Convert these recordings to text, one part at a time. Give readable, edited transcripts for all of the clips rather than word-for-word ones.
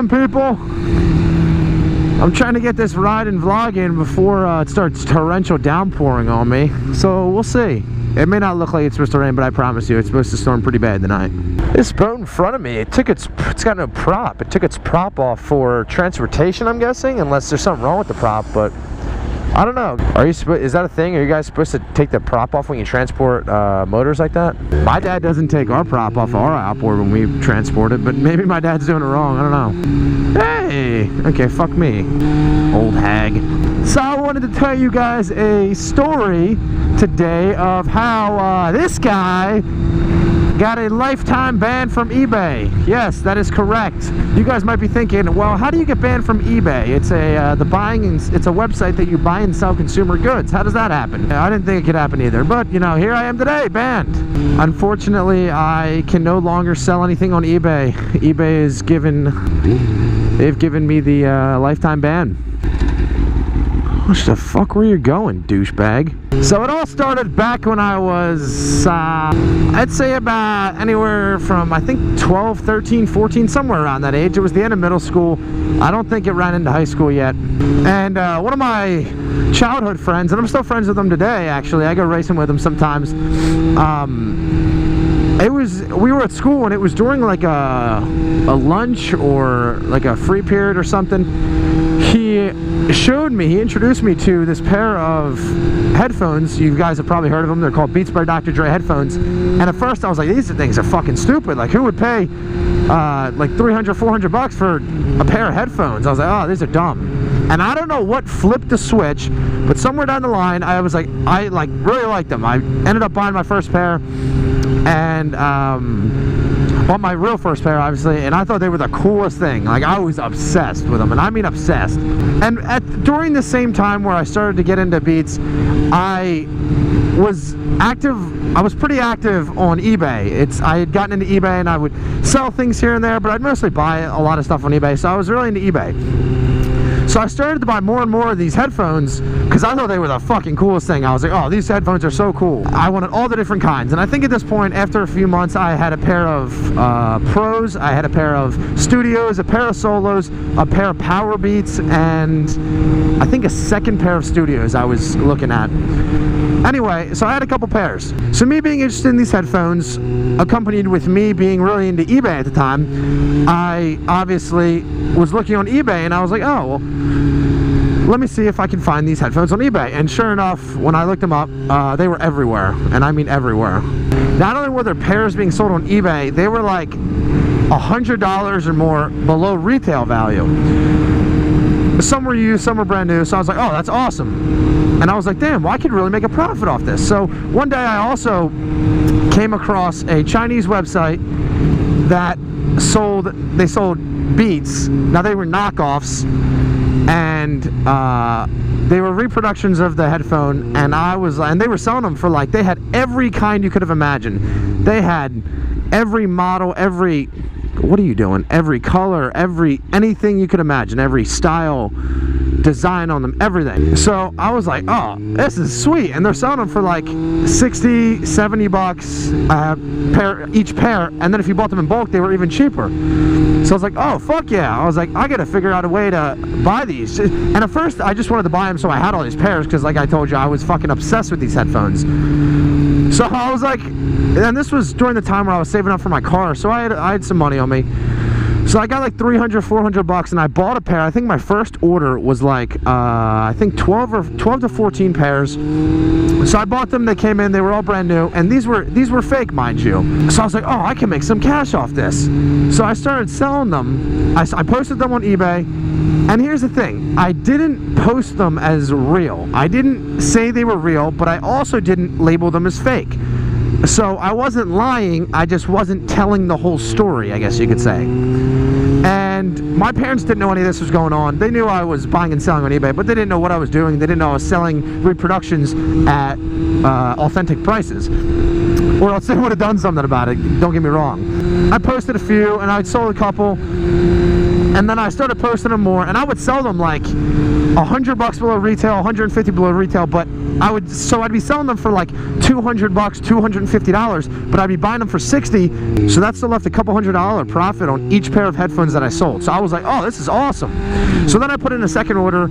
doing, people? I'm trying to get this ride and vlog in before it starts torrential downpouring on me. So we'll see. It may not look like it's supposed to rain, but I promise you, it's supposed to storm pretty bad tonight. This boat in front of me, it's got no prop. It took its prop off for transportation, I'm guessing, unless there's something wrong with the prop, but I don't know. Is that a thing? Are you guys supposed to take the prop off when you transport motors like that? My dad doesn't take our prop off our outboard when we transport it, but maybe my dad's doing it wrong. I don't know. Hey! Okay, fuck me, old hag. So I wanted to tell you guys a story today of how this guy got a lifetime ban from eBay. Yes, that is correct. You guys might be thinking, well, how do you get banned from eBay? It's a it's a website that you buy and sell consumer goods. How does that happen? I didn't think it could happen either, but you know, here I am today, banned. Unfortunately, I can no longer sell anything on eBay. eBay is they've given me the lifetime ban. What the fuck were you going, douchebag? So it all started back when I was, I'd say about anywhere from, I think, 12, 13, 14, somewhere around that age. It was the end of middle school. I don't think it ran into high school yet. And one of my childhood friends, and I'm still friends with them today, actually. I go racing with them sometimes. We were at school, and it was during like a lunch or like a free period or something. He introduced me to this pair of headphones. You guys have probably heard of them. They're called Beats by Dr. Dre headphones. And at first I was like, these things are fucking stupid. Like, who would pay like $300, $400 for a pair of headphones? I was like, oh, these are dumb. And I don't know what flipped the switch, but somewhere down the line, I was like, I really liked them. I ended up buying my first pair, and well, my real first pair, obviously, and I thought they were the coolest thing. Like, I was obsessed with them, and I mean obsessed. And during the same time where I started to get into Beats, I was pretty active on eBay. I had gotten into eBay, and I would sell things here and there, but I'd mostly buy a lot of stuff on eBay, so I was really into eBay. So I started to buy more and more of these headphones because I thought they were the fucking coolest thing. I was like, oh, these headphones are so cool. I wanted all the different kinds. And I think at this point, after a few months, I had a pair of Pros, I had a pair of Studios, a pair of Solos, a pair of Power Beats, and I think a second pair of Studios I was looking at. Anyway, so I had a couple pairs. So me being interested in these headphones, accompanied with me being really into eBay at the time, I obviously was looking on eBay, and I was like, oh, well, let me see if I can find these headphones on eBay. And sure enough, when I looked them up, they were everywhere, and I mean everywhere. Not only were there pairs being sold on eBay, they were like $100 or more below retail value. Some were used, some were brand new, so I was like, oh, that's awesome. And I was like, damn, well, I could really make a profit off this. So one day I also came across a Chinese website that sold Beats. Now, they were knockoffs, and they were reproductions of the headphone, and they were selling them for, like, they had every kind you could have imagined. They had every model, every color, anything you could imagine, every style, design on them, everything. So I was like, oh, this is sweet. And they're selling them for like 60, 70 bucks each pair, and then if you bought them in bulk, they were even cheaper. So I was like, oh, fuck yeah. I was like, I gotta figure out a way to buy these. And at first I just wanted to buy them so I had all these pairs, because like I told you, I was fucking obsessed with these headphones. So I was like, and this was during the time where I was saving up for my car, so I had some money on me. So I got like 300, 400 bucks, and I bought a pair. I think my first order was like, I think 12 to 14 pairs. So I bought them, they came in, they were all brand new, and these were fake, mind you. So I was like, oh, I can make some cash off this. So I started selling them. I posted them on eBay, and here's the thing. I didn't post them as real. I didn't say they were real, but I also didn't label them as fake. So I wasn't lying, I just wasn't telling the whole story, I guess you could say. And my parents didn't know any of this was going on. They knew I was buying and selling on eBay, but they didn't know what I was doing. They didn't know I was selling reproductions at authentic prices. Or else they would have done something about it, don't get me wrong. I posted a few, and I sold a couple, and then I started posting them more, and I would sell them like $100 below retail, $150 below retail, but So I'd be selling them for like $200, $250, but I'd be buying them for $60, so that still left a couple $100 profit on each pair of headphones that I sold. So I was like, oh, this is awesome. So then I put in a second order.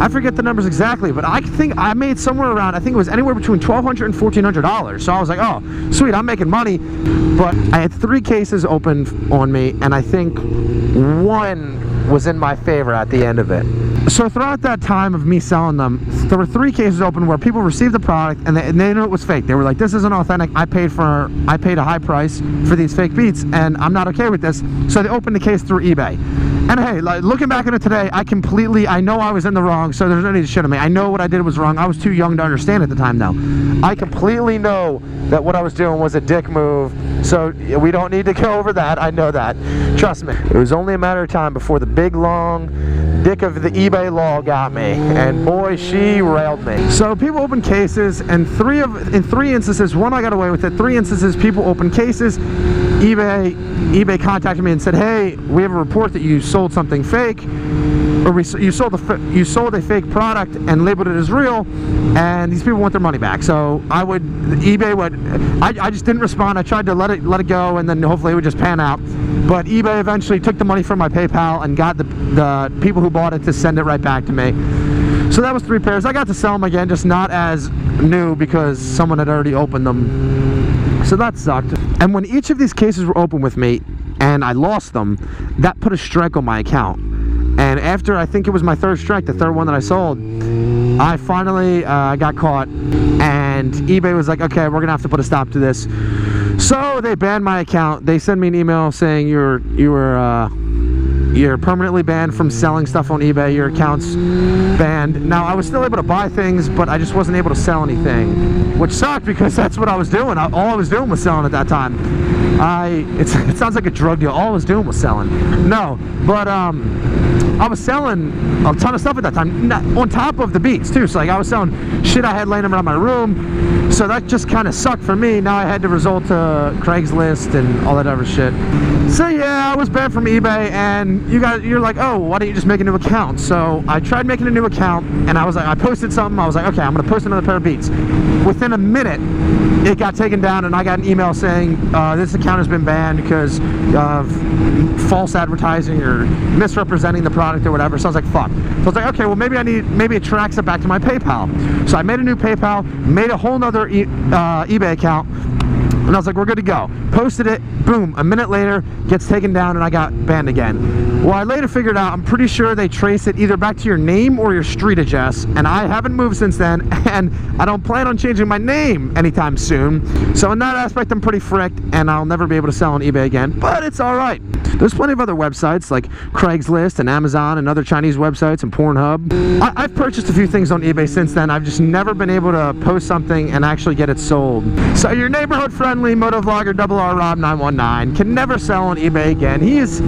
I forget the numbers exactly, but I think I made somewhere around, I think it was anywhere between $1,200 and $1,400. So I was like, oh, sweet, I'm making money. But I had 3 cases open on me, and I think 1 was in my favor at the end of it. So throughout that time of me selling them, there were 3 cases open where people received the product and they knew it was fake. They were like, this isn't authentic. I paid a high price for these fake Beats, and I'm not okay with this. So they opened the case through eBay. And hey, like, looking back on it today, I know I was in the wrong, so there's no need to shit on me. I know what I did was wrong. I was too young to understand at the time though. I completely know that what I was doing was a dick move, so we don't need to go over that. I know that. Trust me. It was only a matter of time before the big, long dick of the eBay law got me, and boy, she railed me. So people open cases, and in 3 instances, 1 I got away with it, 3 instances people open cases, eBay contacted me and said, hey, we have a report that you sold something fake, or you sold a fake product and labeled it as real, and these people want their money back. So I just didn't respond. I tried to let it go, and then hopefully it would just pan out. But eBay eventually took the money from my PayPal and got the people who bought it to send it right back to me. So that was 3 pairs. I got to sell them again, just not as new because someone had already opened them. So that sucked. And when each of these cases were open with me and I lost them, that put a strike on my account. And after, I think it was my 3rd strike, the 3rd one that I sold, I finally got caught, and eBay was like, okay, we're gonna have to put a stop to this. So they banned my account. They sent me an email saying you're permanently banned from selling stuff on eBay. Your account's banned. Now, I was still able to buy things, but I just wasn't able to sell anything, which sucked because that's what I was doing. All I was doing was selling at that time. It sounds like a drug deal. All I was doing was selling. No, but I was selling a ton of stuff at that time, on top of the Beats too. So like, I was selling shit I had laying around my room, so that just kind of sucked for me. Now I had to resort to Craigslist and all that other shit. So yeah, I was banned from eBay, and you're like, oh, why don't you just make a new account? So I tried making a new account, and I posted something. I was like, okay, I'm gonna post another pair of Beats. Within a minute, it got taken down, and I got an email saying this account has been banned because of false advertising or misrepresenting the product or whatever. So I was like, fuck. So I was like, okay, well, maybe it tracks it back to my PayPal. So I made a new PayPal, made a whole nother eBay account, and I was like, we're good to go. Posted it, boom, a minute later, gets taken down, and I got banned again. Well, I later figured out, I'm pretty sure they trace it either back to your name or your street address, and I haven't moved since then, and I don't plan on changing my name anytime soon. So in that aspect, I'm pretty fricked, and I'll never be able to sell on eBay again, but it's all right. There's plenty of other websites like Craigslist and Amazon and other Chinese websites and Pornhub. I've purchased a few things on eBay since then. I've just never been able to post something and actually get it sold. So your neighborhood-friendly motovlogger RRob919 can never sell on eBay again. He is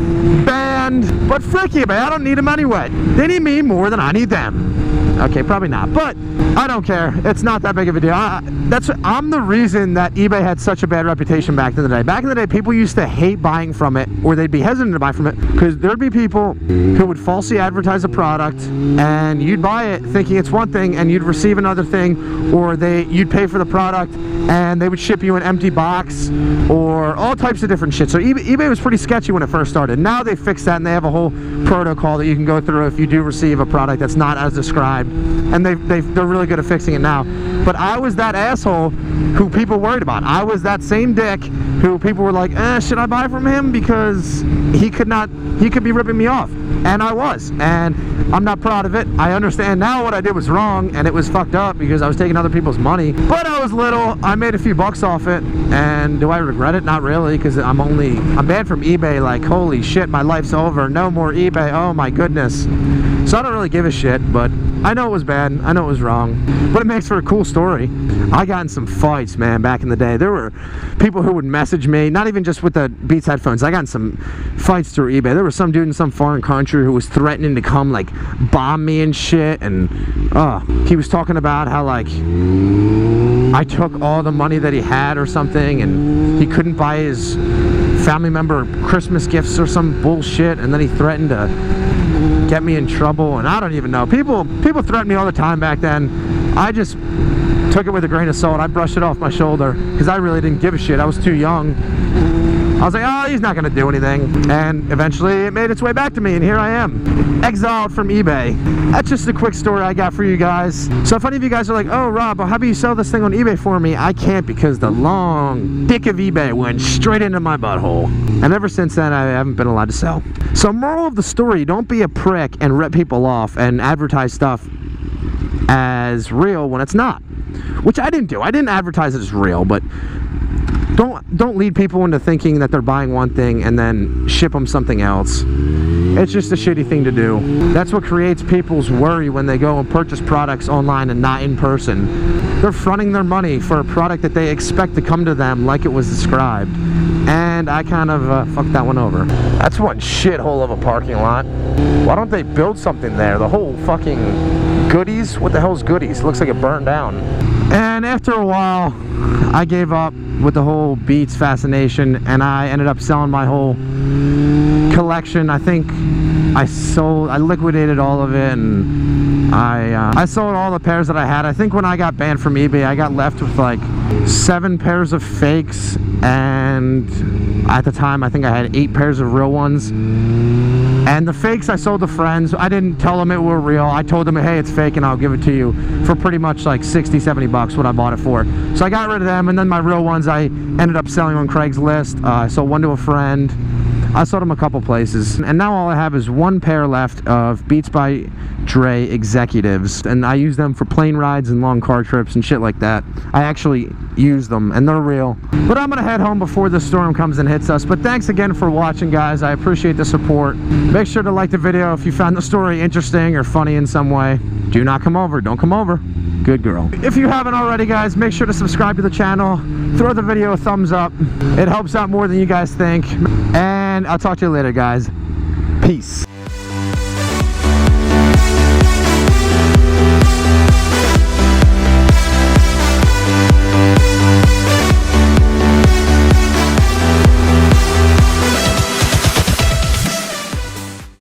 banned, but frick eBay, I don't need him anyway. They need me more than I need them. Okay, probably not, but I don't care. It's not that big of a deal. I'm the reason that eBay had such a bad reputation back in the day. Back in the day, people used to hate buying from it, or they'd be hesitant to buy from it, because there'd be people who would falsely advertise a product, and you'd buy it thinking it's one thing, and you'd receive another thing, or you'd pay for the product, and they would ship you an empty box, or all types of different shit. So eBay was pretty sketchy when it first started. Now they fixed that, and they have a whole protocol that you can go through if you do receive a product that's not as described, and they're really good at fixing it now. But I was that asshole who people worried about. I was that same dick who people were like, should I buy from him? Because he could be ripping me off. And I was. And I'm not proud of it. I understand now what I did was wrong, and it was fucked up because I was taking other people's money. But I was little. I made a few bucks off it. And do I regret it? Not really, because I'm banned from eBay. Like, holy shit, my life's over. No more eBay. Oh my goodness. So I don't really give a shit, but I know it was bad. I know it was wrong. But it makes for a cool story. I got in some fights, man, back in the day. There were people who would message me, not even just with the Beats headphones. I got in some fights through eBay. There was some dude in some foreign country who was threatening to come, like, bomb me and shit. And he was talking about how, like, I took all the money that he had or something, and he couldn't buy his family member Christmas gifts or some bullshit. And then he threatened to get me in trouble, and I don't even know. People threatened me all the time back then. I just took it with a grain of salt. I brushed it off my shoulder because I really didn't give a shit. I was too young. I was like, oh, he's not gonna do anything. And eventually it made its way back to me, and here I am, exiled from eBay. That's just a quick story I got for you guys. So if any of you guys are like, oh, Rob, how about you sell this thing on eBay for me? I can't, because the long dick of eBay went straight into my butthole. And ever since then, I haven't been allowed to sell. So moral of the story, don't be a prick and rip people off and advertise stuff as real when it's not. Which I didn't do. I didn't advertise it as real, but don't lead people into thinking that they're buying one thing and then ship them something else. It's just a shitty thing to do. That's what creates people's worry when they go and purchase products online and not in person. They're fronting their money for a product that they expect to come to them like it was described. And I kind of fucked that one over. That's one shithole of a parking lot. Why don't they build something there? The whole fucking Goodies? What the hell's Goodies? It looks like it burned down. And after a while, I gave up with the whole Beats fascination, and I ended up selling my whole collection. I think I liquidated all of it, and I sold all the pairs that I had. I think when I got banned from eBay, I got left with like 7 pairs of fakes, and at the time I think I had 8 pairs of real ones. And the fakes I sold to friends. I didn't tell them it were real. I told them, hey, it's fake and I'll give it to you for pretty much like 60, 70 bucks what I bought it for. So I got rid of them, and then my real ones I ended up selling on Craigslist. I sold one to a friend. I sold them a couple places. And now all I have is 1 pair left of Beats by Dre Executives. And I use them for plane rides and long car trips and shit like that. I actually use them, and they're real. But I'm gonna head home before the storm comes and hits us. But thanks again for watching, guys. I appreciate the support. Make sure to like the video if you found the story interesting or funny in some way. Do not come over. Don't come over. Good girl. If you haven't already, guys, make sure to subscribe to the channel. Throw the video a thumbs up. It helps out more than you guys think. And I'll talk to you later, guys. Peace.